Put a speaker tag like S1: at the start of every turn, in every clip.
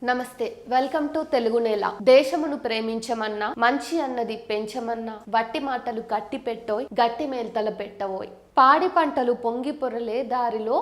S1: నమస్తే, welcome to Telugu నేల. దేశమును ప్రేమించమన్నా, మంచి అన్నది పెంచమన్నా, వట్టి మాటలు కట్టి పెట్టోయ్, గట్టి మేల్తల పెట్టవోయ్. పాడి పంటలు పొంగి పొరలే దారిలో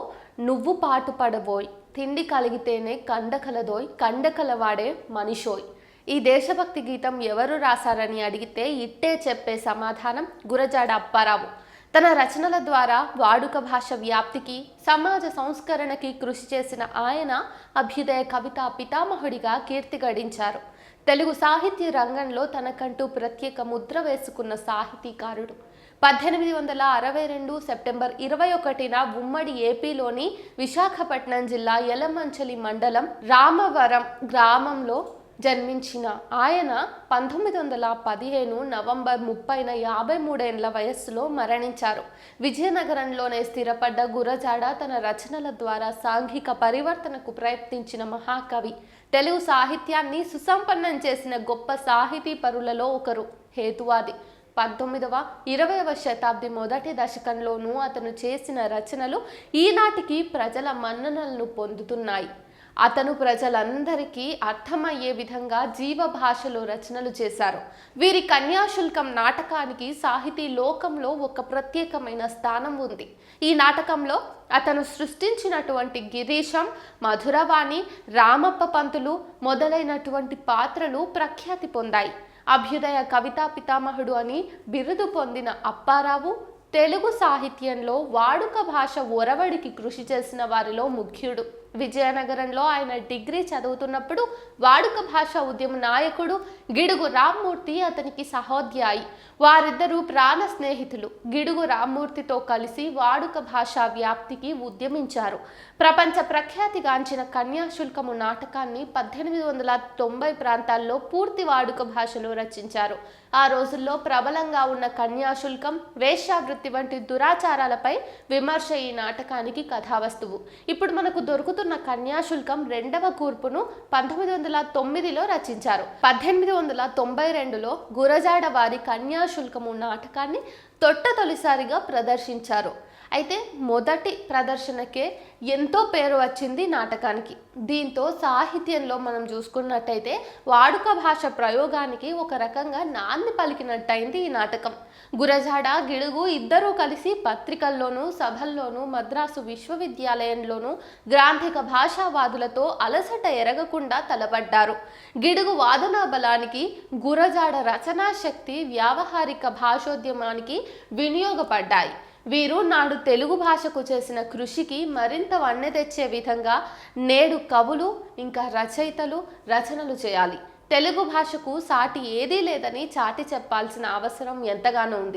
S1: నువ్వు పాటు పడబోయ్. తిండి కలిగితేనే కండకలదోయ్, కండకలవాడే మనిషోయ్. ఈ దేశభక్తి గీతం ఎవరు రాశారని అడిగితే ఇట్టే చెప్పే సమాధానం గురజాడ అప్పారావు. తన రచనల ద్వారా వాడుక భాష వ్యాప్తికి, సమాజ సంస్కరణకి కృషి చేసిన ఆయన అభ్యుదయ కవితా పితామహుడిగా కీర్తి గడించారు. తెలుగు సాహిత్య రంగంలో తనకంటూ ప్రత్యేక ముద్ర వేసుకున్న సాహితీకారుడు. 1862 సెప్టెంబర్ 21న ఉమ్మడి ఏపీలోని విశాఖపట్నం జిల్లా యలమంచిలి మండలం రామవరం గ్రామంలో జన్మించిన ఆయన 1915 నవంబర్ 30న 53 ఏళ్ల వయస్సులో మరణించారు. విజయనగరంలోనే స్థిరపడ్డ గురజాడ తన రచనల ద్వారా సాంఘిక పరివర్తనకు ప్రయత్నించిన మహాకవి. తెలుగు సాహిత్యాన్ని సుసంపన్నం చేసిన గొప్ప సాహితీ పరులలో ఒకరు. హేతువాది. 19వ 20వ శతాబ్ది మొదటి దశకంలోనూ అతను చేసిన రచనలు ఈనాటికి ప్రజల మన్ననలను పొందుతున్నాయి. అతను ప్రజలందరికీ అర్థమయ్యే విధంగా జీవ భాషలో రచనలు చేశారు. వీరి కన్యాశుల్కం నాటకానికి సాహితీ లోకంలో ఒక ప్రత్యేకమైన స్థానం ఉంది. ఈ నాటకంలో అతను సృష్టించినటువంటి గిరీశం, మధురవాణి, రామప్ప పంతులు మొదలైనటువంటి పాత్రలు ప్రఖ్యాతి పొందాయి. అభ్యుదయ కవితా పితామహుడు అని బిరుదు పొందిన అప్పారావు తెలుగు సాహిత్యంలో వాడుక భాష ఒరవడికి కృషి చేసిన వారిలో ముఖ్యుడు. విజయనగరంలో ఆయన డిగ్రీ చదువుతున్నప్పుడు వాడుక భాష ఉద్యమ నాయకుడు గిడుగు రామ్మూర్తి అతనికి సహోద్యాయి. వారిద్దరూ ప్రాణ స్నేహితులు. గిడుగు రామ్మూర్తితో కలిసి వాడుక భాషా వ్యాప్తికి ఉద్యమించారు. ప్రపంచ ప్రఖ్యాతిగాంచిన కన్యాశుల్కము నాటకాన్ని 1890 ప్రాంతాల్లో పూర్తి వాడుక భాషలో రచించారు. ఆ రోజుల్లో ప్రబలంగా ఉన్న కన్యాశుల్కం, వేశ్యావృత్తి వంటి దురాచారాలపై విమర్శ ఈ నాటకానికి కథావస్తువు. ఇప్పుడు మనకు దొరుకుతున్న కన్యాశుల్కం రెండవ కూర్పును 1909లో రచించారు. 1892లో గురజాడ వారి కన్యాశుల్కము నాటకాన్ని తొలిసారిగా ప్రదర్శించారు. అయితే మొదటి ప్రదర్శనకే ఎంతో పేరు వచ్చింది నాటకానికి. దీంతో సాహిత్యంలో మనం చూసుకున్నట్టయితే వాడుక భాష ప్రయోగానికి ఒక రకంగా నాంది పలికినట్టయింది ఈ నాటకం. గురజాడ, గిడుగు ఇద్దరూ కలిసి పత్రికల్లోనూ, సభల్లోనూ, మద్రాసు విశ్వవిద్యాలయంలోనూ గ్రాంధిక భాషావాదులతో అలసట ఎరగకుండా తలపడ్డారు. గిడుగు వాదనా బలానికి, గురజాడ రచనా శక్తి వ్యావహారిక భాషోద్యమానికి వినియోగపడ్డాయి. వీరు నాడు తెలుగు భాషకు చేసిన కృషికి మరింత వన్నె తెచ్చే విధంగా నేడు కవులు ఇంకా రచయితలు రచనలు చేయాలి. తెలుగు భాషకు సాటి ఏదీ లేదని చాటి చెప్పాల్సిన అవసరం ఎంతగానో ఉంది.